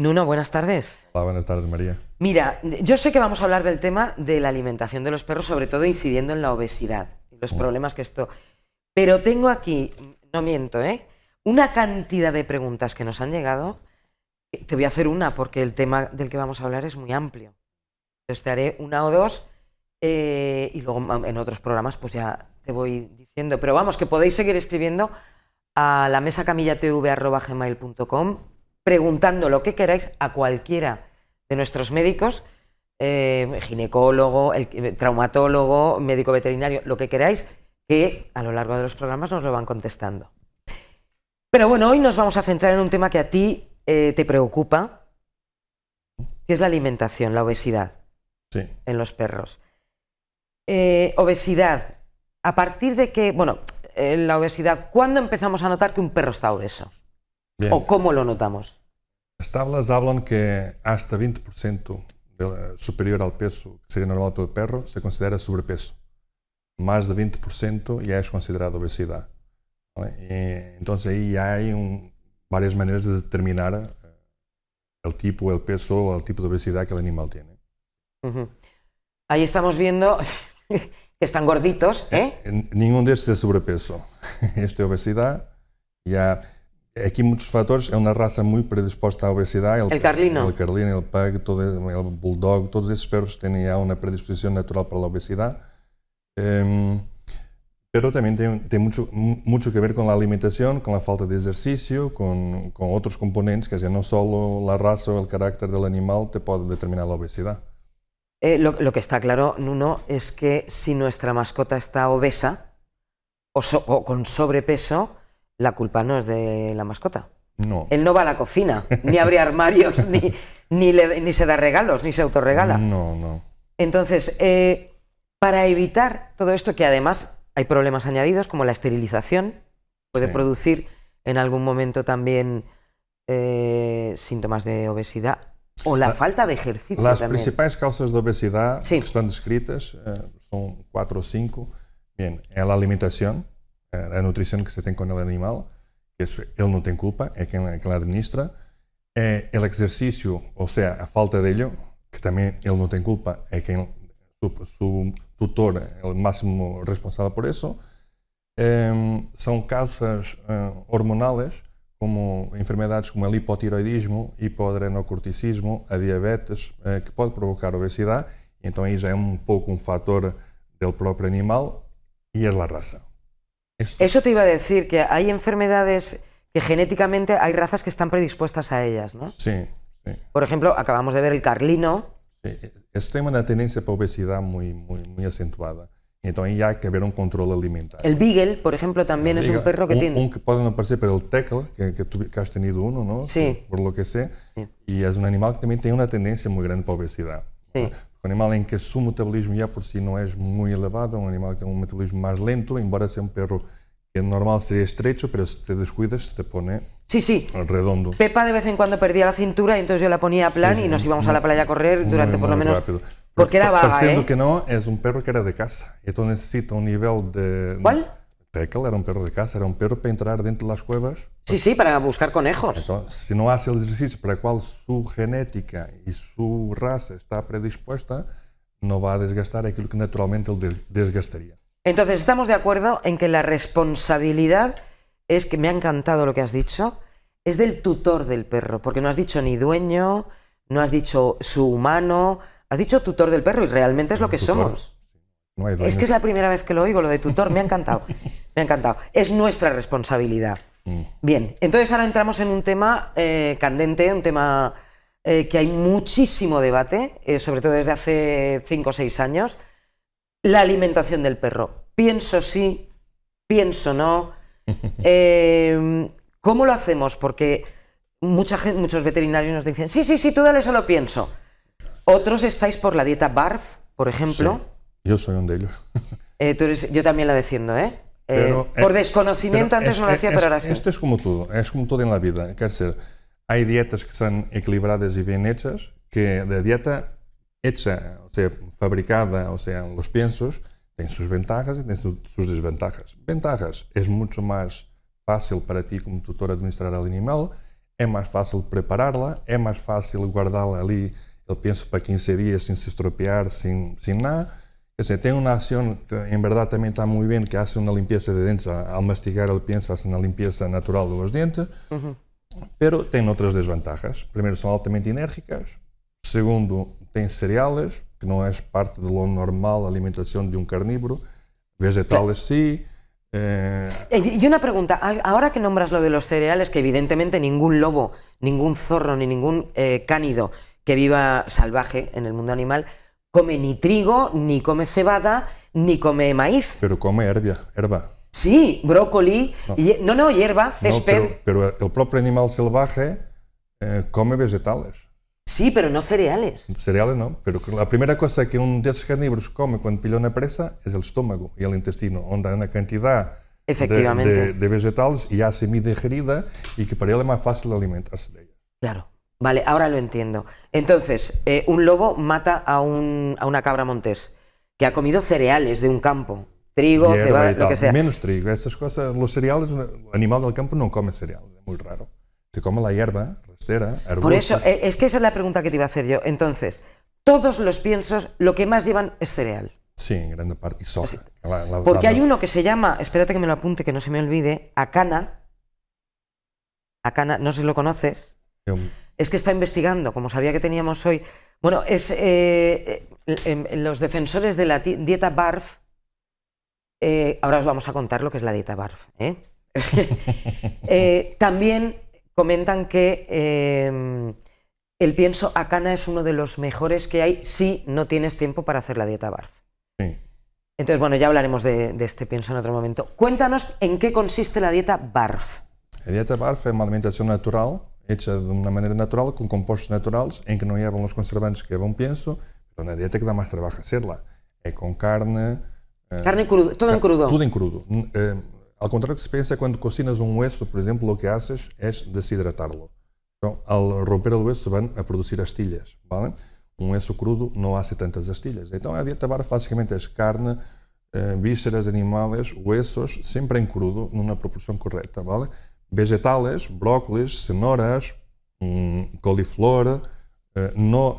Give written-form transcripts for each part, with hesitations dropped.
Nuno, buenas tardes. Hola, buenas tardes, María. Mira, yo sé que vamos a hablar del tema de la alimentación de los perros, sobre todo incidiendo en la obesidad y los problemas que esto... Pero tengo aquí, no miento, una cantidad de preguntas que nos han llegado. Te voy a hacer una porque el tema del que vamos a hablar es muy amplio. Entonces te haré una o dos y luego en otros programas pues ya te voy diciendo. Pero vamos, que podéis seguir escribiendo a la mesacamillatv@gmail.com preguntando lo que queráis a cualquiera de nuestros médicos, ginecólogo, traumatólogo, médico veterinario, lo que queráis, que a lo largo de los programas nos lo van contestando. Pero bueno, hoy nos vamos a centrar en un tema que a ti te preocupa, que es la alimentación, la obesidad en los perros. Obesidad, ¿a partir de qué? Bueno, la obesidad, ¿cuándo empezamos a notar que un perro está obeso? Bien. ¿O cómo lo notamos? Las tablas hablan que hasta 20% superior al peso que sería normal del perro se considera sobrepeso. Más de 20% ya es considerado obesidad. ¿Vale? Entonces ahí ya hay varias maneras de determinar el tipo, el peso o el tipo de obesidad que el animal tiene. Ahí estamos viendo que están gorditos, Ninguno de estos es sobrepeso. Esta obesidad ya... Aquí muchos factores, es una raza muy predispuesta a obesidad. El carlino. El carlino, el pug, el bulldog, todos esos perros tienen ya una predisposición natural para la obesidad. Pero también tiene mucho que ver con la alimentación, con la falta de ejercicio, con otros componentes, que es decir, no solo la raza o el carácter del animal te puede determinar la obesidad. Lo que está claro, Nuno, es que si nuestra mascota está obesa o con sobrepeso, la culpa no es de la mascota. No. Él no va a la cocina, ni abre armarios, ni se da regalos, ni se autorregala. No. Entonces, para evitar todo esto, que además hay problemas añadidos, como la esterilización, puede producir en algún momento también síntomas de obesidad o la falta de ejercicio. Las también. Principales causas de obesidad que están descritas son 4 o 5. Bien, es la alimentación, a nutrição que se tem com o animal, que ele não tem culpa, é quem la administra. El exercício, ou seja, a falta dele, que também ele não tem culpa, é quem su tutor é o máximo responsável por isso. São causas hormonais, como enfermedades como o hipotiroidismo, hipoadrenocorticismo, a diabetes, que pode provocar obesidade. Então aí já é pouco fator do próprio animal e é a raça. Eso te iba a decir, que hay enfermedades que genéticamente hay razas que están predispuestas a ellas, ¿no? Sí. Por ejemplo, acabamos de ver el carlino. Sí, eso tiene una tendencia para obesidad muy acentuada. Entonces ya hay que haber un control alimentar. El beagle, por ejemplo, también es un perro que tiene... Un que puede no parecer, pero el tackle, que has tenido uno, ¿no? Sí. Por lo que sé. Sí. Y es un animal que también tiene una tendencia muy grande para obesidad. Sí. Un animal en que su metabolismo ya por sí no es muy elevado, un animal que tiene un metabolismo más lento, embora sea un perro que normal sería estrecho, pero si te descuidas se te pone redondo. Pepa de vez en cuando perdía la cintura y entonces yo la ponía a plan y nos íbamos a la playa a correr durante por lo menos... Rápido. Porque era vaga, Parecendo que no, es un perro que era de casa. Entonces necesita un nivel de... ¿Cuál? Tackle era un perro de casa, era un perro para entrar dentro de las cuevas. Sí, para buscar conejos. Entonces, si no hace el ejercicio para el cual su genética y su raza está predispuesta, no va a desgastar aquello que naturalmente él desgastaría. Entonces, estamos de acuerdo en que la responsabilidad es, que me ha encantado lo que has dicho, es del tutor del perro, porque no has dicho ni dueño, no has dicho su humano, has dicho tutor del perro y realmente es lo que somos. No hay es que es la primera vez que lo oigo, lo de tutor, me ha encantado, me ha encantado. Es nuestra responsabilidad. Bien, entonces ahora entramos en un tema candente, un tema que hay muchísimo debate, sobre todo desde hace 5 o 6 años. La alimentación del perro. Pienso sí, pienso no. ¿Cómo lo hacemos? Porque muchos veterinarios nos dicen, sí, tú dale solo pienso. Otros estáis por la dieta BARF, por ejemplo. Sí, yo soy uno de ellos. Yo también la defiendo, Pero, por desconocimiento antes no lo hacía, pero ahora sí. Esto es como todo en la vida. Quiero decir, hay dietas que son equilibradas y bien hechas, que de dieta hecha, o sea, fabricada, o sea, los piensos, tiene sus ventajas y tiene sus desventajas. Ventajas, es mucho más fácil para ti como tutor administrar al animal, é mais fácil prepará-la, é mais fácil guardá-la ali, eu penso, para 15 dias sem se estropear, sem nada. Quer dizer, tem uma ação que em verdade também está muito bem, que hace uma limpeza de dentes, ao mastigar ele pensa, hace uma limpeza natural dos dentes, pero tem outras desvantagens. Primeiro, são altamente enérgicas. Segundo, tem cereales, que não é parte de lo normal a alimentação de um carnívoro. Vegetales sí. Y una pregunta, ahora que nombras lo de los cereales, que evidentemente ningún lobo, ningún zorro, ni ningún cánido que viva salvaje en el mundo animal come ni trigo, ni come cebada, ni come maíz. Pero come herba. Sí, brócoli, no, hierba, césped. No, pero el propio animal salvaje come vegetales. Sí, pero no cereales. Cereales no, pero la primera cosa que un de esos carnívoros come cuando pilla una presa es el estómago y el intestino, donde hay una cantidad de vegetales y ya semi-digerida y que para él es más fácil alimentarse de ellos. Claro, vale, ahora lo entiendo. Entonces, un lobo mata a una cabra montés que ha comido cereales de un campo, trigo, cebada, lo que sea. Menos trigo, esas cosas, los cereales, el animal del campo no come cereales, es muy raro. Se come la hierba, rastera, arbusto. Por eso, es que esa es la pregunta que te iba a hacer yo. Entonces, todos los piensos, lo que más llevan es cereal. Sí, en gran parte, y soja. Porque hay uno que se llama, espérate que me lo apunte, que no se me olvide, Acana. Acana, no sé si lo conoces. Es que está investigando, como sabía que teníamos hoy. Bueno, es los defensores de la dieta BARF. Ahora os vamos a contar lo que es la dieta BARF. También comentan que el pienso Acana es uno de los mejores que hay si no tienes tiempo para hacer la dieta BARF. Sí. Entonces, bueno, ya hablaremos de este pienso en otro momento. Cuéntanos en qué consiste la dieta BARF. La dieta BARF es una alimentación natural, hecha de una manera natural, con compuestos naturales, en que no llevan los conservantes que lleva un pienso, pero una dieta que da más trabajo hacerla. Con carne... carne cruda, todo en crudo. Todo en crudo. Al contrario que se piensa, cuando cocinas un hueso, por ejemplo, lo que haces es deshidratarlo. Entonces, al romper el hueso se van a producir astillas, ¿vale? Un hueso crudo no hace tantas astillas. Entonces, la dieta BARF básicamente es carne, vísceras animales, huesos, siempre en crudo, en una proporción correcta, ¿vale? Vegetales, brócolis, cenouras, coliflor,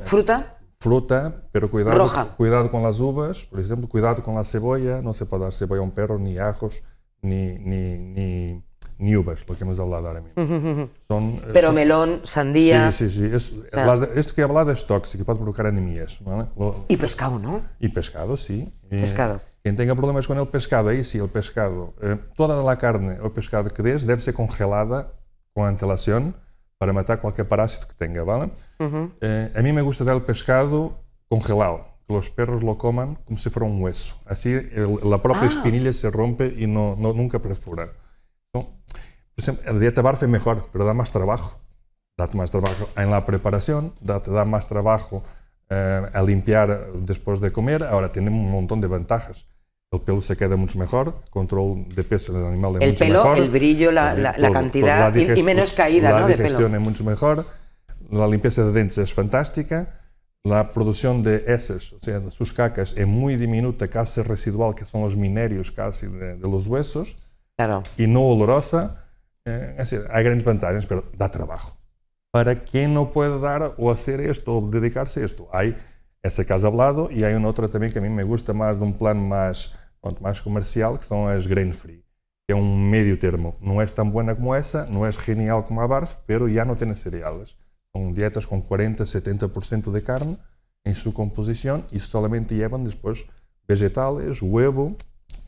¿Fruta? Fruta, pero cuidado con las uvas, por ejemplo, cuidado con la cebolla, no se puede dar cebolla a un perro, ni ajos, ni uvas, lo que hemos hablado ahora mismo. Pero melón, sandía... Sí. Esto que he hablado es tóxico, puede provocar anemías, ¿vale? Y pescado, ¿no? Y pescado, sí. Pescado. Quien tenga problemas con el pescado, ahí sí, el pescado, toda la carne o pescado que des debe ser congelada con antelación para matar cualquier parásito que tenga, ¿vale? A mí me gusta dar el pescado congelado, que los perros lo coman como si fuera un hueso. Así la propia espinilla se rompe y nunca perfora. Por ejemplo, la dieta BARF es mejor, pero da más trabajo. Da más trabajo en la preparación, te da más trabajo a limpiar después de comer. Ahora tiene un montón de ventajas. El pelo se queda mucho mejor, control de peso del animal es mucho mejor. El brillo, la cantidad y menos caída, ¿no? La digestión es mucho mejor, la limpieza de dientes es fantástica, la producción de heces, o sea, de sus cacas, es muy diminuta, casi residual, que son los minerios casi de los huesos, claro. Y no olorosa. Es decir, hay grandes ventajas, pero da trabajo. Para quien no puede dar o hacer esto o dedicarse a esto, hay esa que has hablado y hay una otra también que a mí me gusta más de un plan más comercial, que son las grain free, que es un medio termo. No es tan buena como esa, no es genial como la BARF, pero ya no tiene cereales. Son dietas con 40-70% de carne en su composición y solamente llevan después vegetales, huevo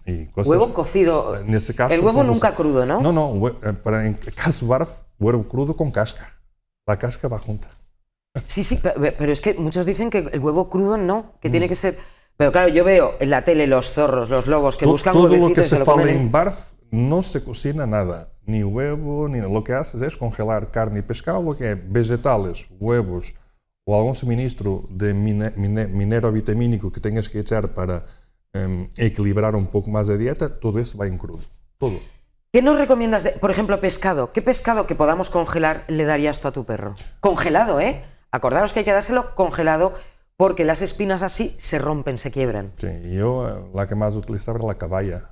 y cosas. Huevo cocido. En ese caso, el huevo nunca crudo, ¿no? No, en el caso BARF, huevo crudo con casca. La casca va junta. Sí, pero es que muchos dicen que el huevo crudo no, que tiene que ser... Pero claro, yo veo en la tele los zorros, los lobos que buscan todo huevecitos lo que y se se lo fala comen. en BARF no se cocina nada, ni huevo, ni lo que haces es congelar carne y pescado, lo que es vegetales, huevos o algún suministro de minero vitamínico que tengas que echar para equilibrar un poco más de dieta, todo eso va en crudo, todo. ¿Qué nos recomiendas de, por ejemplo, pescado? ¿Qué pescado que podamos congelar le darías tú a tu perro? Congelado, ¿eh? Acordaros que hay que dárselo congelado porque las espinas así se rompen, se quiebran. Sí, yo la que más utilizaba era la caballa.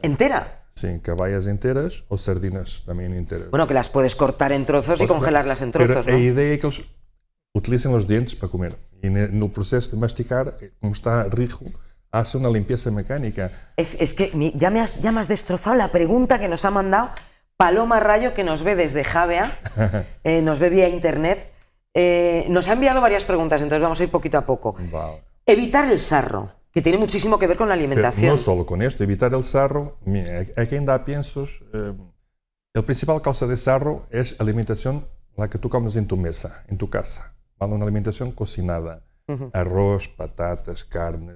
¿Entera? Sí, caballas enteras o sardinas también enteras. Bueno, que las puedes cortar en trozos y congelarlas en trozos, pero ¿no? a idea es que ellos utilicen los dientes para comer. Y en el proceso de masticar, como está rico, hace una limpieza mecánica. Es que ya me has destrozado la pregunta que nos ha mandado Paloma Rayo, que nos ve desde Javea, nos ve vía internet. Nos ha enviado varias preguntas, entonces vamos a ir poquito a poco. Vale. Evitar el sarro, que tiene muchísimo que ver con la alimentación. Pero no solo con esto, evitar el sarro. Aquí ainda piensos, el principal causa de sarro es la alimentación la que tú comes en tu mesa, en tu casa. ¿Vale? Una alimentación cocinada. Arroz, patatas, carne,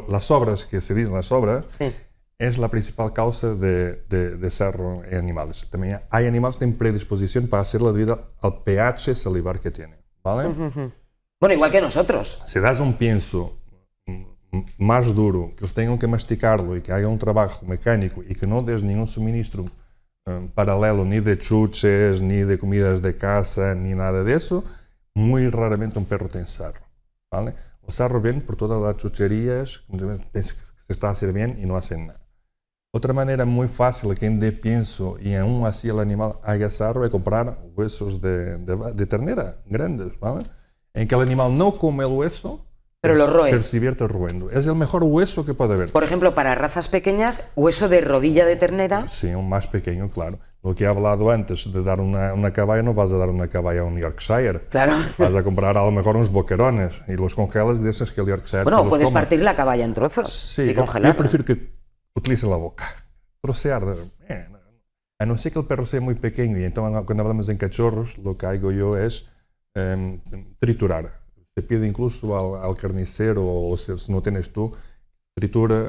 las sobras que se dicen las sobras, sí, es la principal causa de sarro en animales. También hay animales que tienen predisposición para hacerlo debido al pH salivar que tienen, ¿vale? Bueno, igual que nosotros. Si das un pienso más duro, que ellos tengan que masticarlo y que haga un trabajo mecánico y que no des ningún suministro paralelo ni de chuches, ni de comidas de casa, ni nada de eso, muy raramente un perro tiene sarro. ¿Vale? O sarro viene por todas las chucherías, que se está haciendo bien y no hacen nada. Otra manera muy fácil que de pienso y aún así el animal haga sarro es comprar huesos de ternera grandes, ¿vale? En que el animal no come el hueso, pero lo roe. Pero se divierte roendo. Es el mejor hueso que puede haber. Por ejemplo, para razas pequeñas, hueso de rodilla de ternera. Sí, un más pequeño, claro. Lo que he hablado antes de dar una caballa, no vas a dar una caballa a un Yorkshire. Claro. Vas a comprar a lo mejor unos boquerones y los congelas de esos que el Yorkshire. Bueno, puedes partir la caballa en trozos, sí, y congelarla. Yo prefiero que utilice la boca. Trocear. A no ser que el perro sea muy pequeño, y entonces cuando hablamos en cachorros, lo que hago yo es triturar. Se pide incluso al carnicero, o si no tienes tú, tritura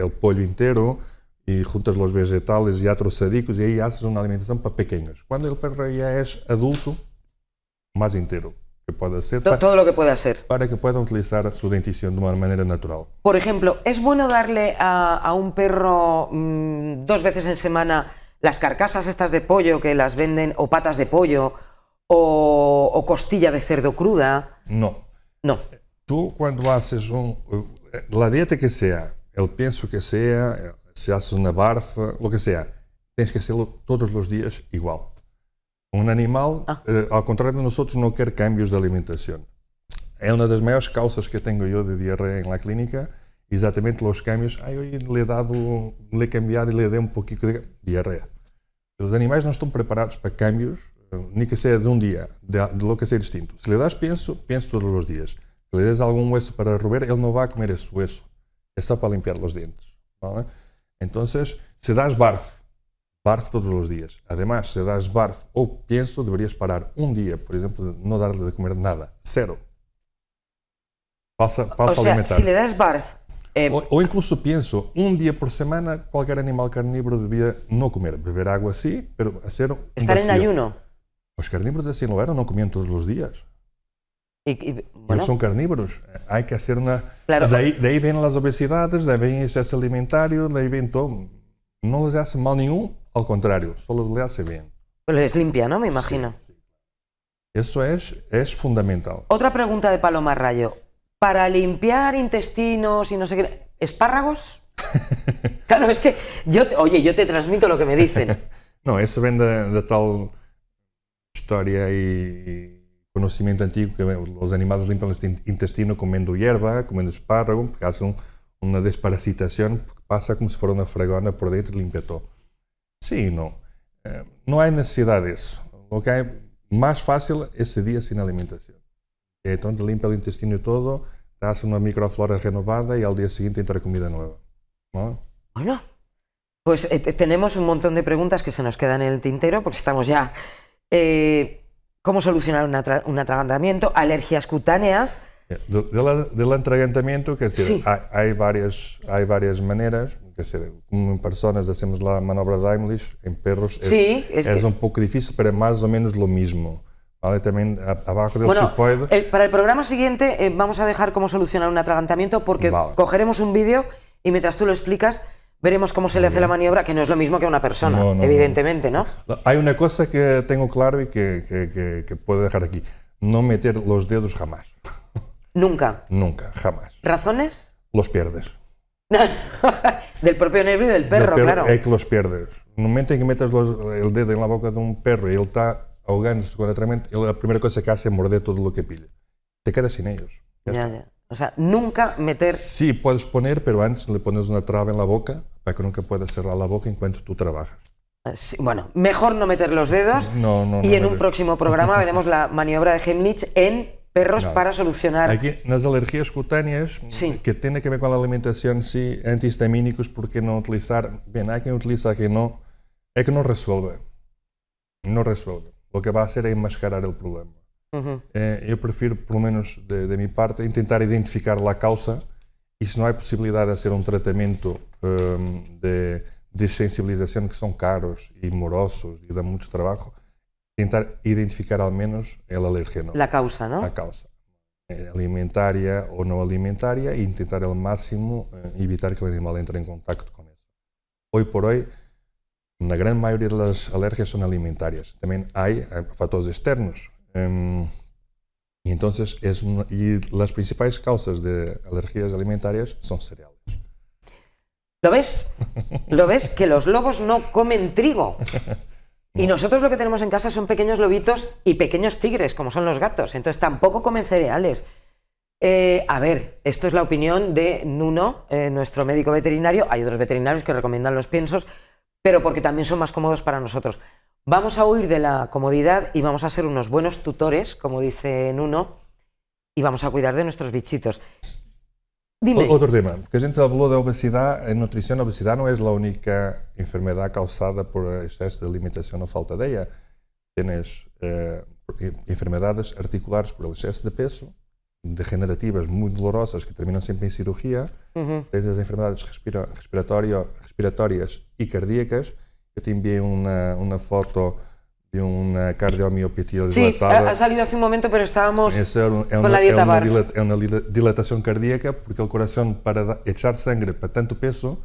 el pollo entero y juntas los vegetales ya trozadicos y ahí haces una alimentación para pequeños. Cuando el perro ya es adulto, más entero que puede hacer. Todo lo que pueda hacer. Para que pueda utilizar su dentición de una manera natural. Por ejemplo, ¿es bueno darle a un perro 2 veces en semana las carcasas estas de pollo que las venden, o patas de pollo, o costilla de cerdo cruda? No. No. Tú cuando haces la dieta que sea, el pienso que sea, si haces una barfa, lo que sea, tienes que hacerlo todos los días igual. Un animal, al contrario de nosotros, no quiere cambios de alimentación. Es una de las mayores causas que tengo yo de diarrea en la clínica, exatamente los cambios. Hoy le he cambiado y le dé un poquito de diarrea. Los animales no están preparados para cambios, ni que sea de un día, de lo que sea distinto. Si le das pienso todos los días. Si le das algún hueso para roer, él no va a comer ese hueso. Es solo para limpiar los dientes. ¿Vale? Entonces, si das barf todos los días. Además, si das barf o pienso, deberías parar un día, por ejemplo, no darle de comer nada. 0. Pasa o sea, alimentar. Si le das barf... O incluso pienso, un día por semana, cualquier animal carnívoro debía no comer. Beber agua sí, pero hacer estar en ayuno. Los carnívoros así no eran, no comían todos los días. Bueno, son carnívoros. Hay que hacer una... Claro. De ahí vienen las obesidades, de ahí viene el exceso alimentario, de ahí viene todo. No les hace mal ningún, al contrario, solo les hace bien. Pues les limpia, ¿no? Me imagino. Sí. Eso es fundamental. Otra pregunta de Paloma Rayo. Para limpiar intestinos y no sé qué... ¿Espárragos? Claro, es que yo te transmito lo que me dicen. No, eso viene de tal historia y conocimiento antiguo que los animales limpian el intestino comiendo hierba, comiendo espárrago, porque hacen una desparasitación, pasa como si fuera una fregona por dentro y limpia todo. Sí, no. No hay necesidad de eso. Lo que hay más fácil es ese día sin alimentación. Entonces limpia el intestino y todo, te hace una microflora renovada y al día siguiente entra comida nueva. ¿No? Bueno, pues tenemos un montón de preguntas que se nos quedan en el tintero porque estamos ya... ¿Cómo solucionar un atragantamiento? ¿Alergias cutáneas? Del atragantamiento, quer dizer, sí. hay varias maneras. Quer dizer, como en personas hacemos la maniobra de Heimlich, en perros sí, es un poco difícil, pero más o menos lo mismo. ¿Vale? También abajo del xifoide. Para el programa siguiente vamos a dejar cómo solucionar un atragantamiento porque cogeremos un vídeo y mientras tú lo explicas veremos cómo se le hace la maniobra, que no es lo mismo que a una persona, evidentemente, ¿no? Hay una cosa que tengo claro y que puedo dejar aquí. No meter los dedos jamás. ¿Nunca? Nunca, jamás. ¿Razones? Los pierdes. Del propio nervio y del perro, claro. É que los pierdes. No momento em que metes el dedo en la boca de un perro y él está ahogándose con el tratamiento, la primera cosa que hace es morder todo lo que pilla. Te quedas sin ellos. Ya. O sea, nunca meter... Sí, puedes poner, pero antes le pones una traba en la boca para que nunca puedas cerrar la boca en cuanto tú trabajas. Sí, bueno, mejor no meter los dedos y en un próximo programa veremos la maniobra de Heimlich en perros para solucionar... Aquí, nas alergias cutâneas, que tiene que ver con la alimentación, sí, antihistamínicos, ¿por qué no utilizar? Bien, hay quien utiliza, que no, es que no resuelve. No resuelve. Lo que va a hacer es enmascarar el problema. Eu prefiro, pelo menos de mi parte, intentar identificar la causa y si no hay posibilidad de hacer un tratamiento de desensibilización, que son caros y morosos y dan mucho trabajo, intentar identificar al menos el alérgeno. La causa, ¿no? La causa. Alimentaria o no alimentaria e intentar al máximo evitar que el animal entre en contacto con eso. Hoy por hoy, la gran mayoría de las alergias son alimentarias. También hay factores externos. Y entonces las principales causas de alergias alimentarias son cereales. ¿Lo ves? ¿Lo ves? Que los lobos no comen trigo. Y nosotros lo que tenemos en casa son pequeños lobitos y pequeños tigres, como son los gatos. Entonces tampoco comen cereales. A ver, esto es la opinión de Nuno, nuestro médico veterinario. Hay otros veterinarios que recomiendan los piensos, pero porque también son más cómodos para nosotros. Vamos a huir de la comodidad y vamos a ser unos buenos tutores, como dice Nuno, y vamos a cuidar de nuestros bichitos. Dime. Otro tema, que a gente habló de obesidad. En nutrición, la obesidad no es la única enfermedad causada por exceso de alimentación o falta de ella. Tienes enfermedades articulares por el exceso de peso, degenerativas muy dolorosas que terminan siempre en cirugía. Tienes las enfermedades respiratorias y cardíacas. Yo te envié una foto de una cardiomiopatía dilatada. Sí, ha salido hace un momento, pero estábamos con la dieta BARF. Es una dilatación cardíaca porque el corazón, para echar sangre para tanto peso,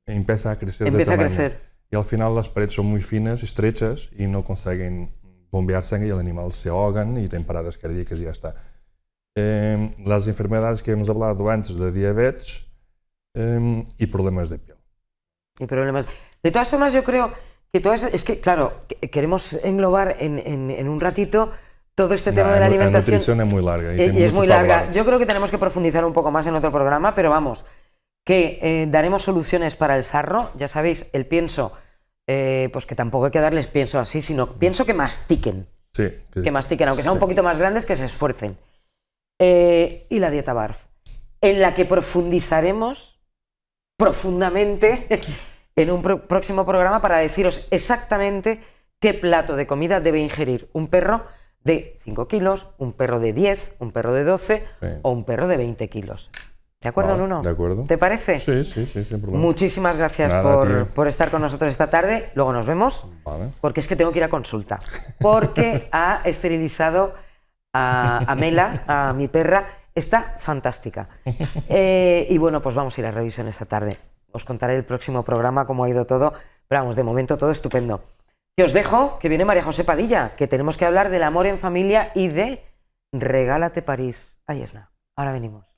empieza a crecer de tamaño. Y al final las paredes son muy finas, estrechas, y no consiguen bombear sangre y el animal se ahogan y tiene paradas cardíacas y ya está. Las enfermedades que hemos hablado antes de diabetes y problemas de piel. De todas formas, yo creo que es que, claro, queremos englobar en un ratito todo este tema de la alimentación. La nutrición es muy larga. Y es muy larga. Yo creo que tenemos que profundizar un poco más en otro programa, pero vamos, que daremos soluciones para el sarro. Ya sabéis, el pienso, pues que tampoco hay que darles pienso así, sino pienso que mastiquen. Sí. Que mastiquen, aunque sean un poquito más grandes, que se esfuercen. Y la dieta BARF, en la que profundizaremos profundamente en un próximo programa para deciros exactamente qué plato de comida debe ingerir un perro de 5 kilos, un perro de 10, un perro de 12 o un perro de 20 kilos. ¿De acuerdo, Nuno? De acuerdo. ¿Te parece? Sí, sin problema. Muchísimas gracias por estar con nosotros esta tarde. Luego nos vemos, porque es que tengo que ir a consulta. Porque ha esterilizado a Mela, a mi perra. Está fantástica. Y bueno, pues vamos a ir a revisión esta tarde. Os contaré el próximo programa cómo ha ido todo, pero vamos, de momento todo estupendo. Y os dejo, que viene María José Padilla, que tenemos que hablar del amor en familia y de Regálate París. Ahí es nada, ahora venimos.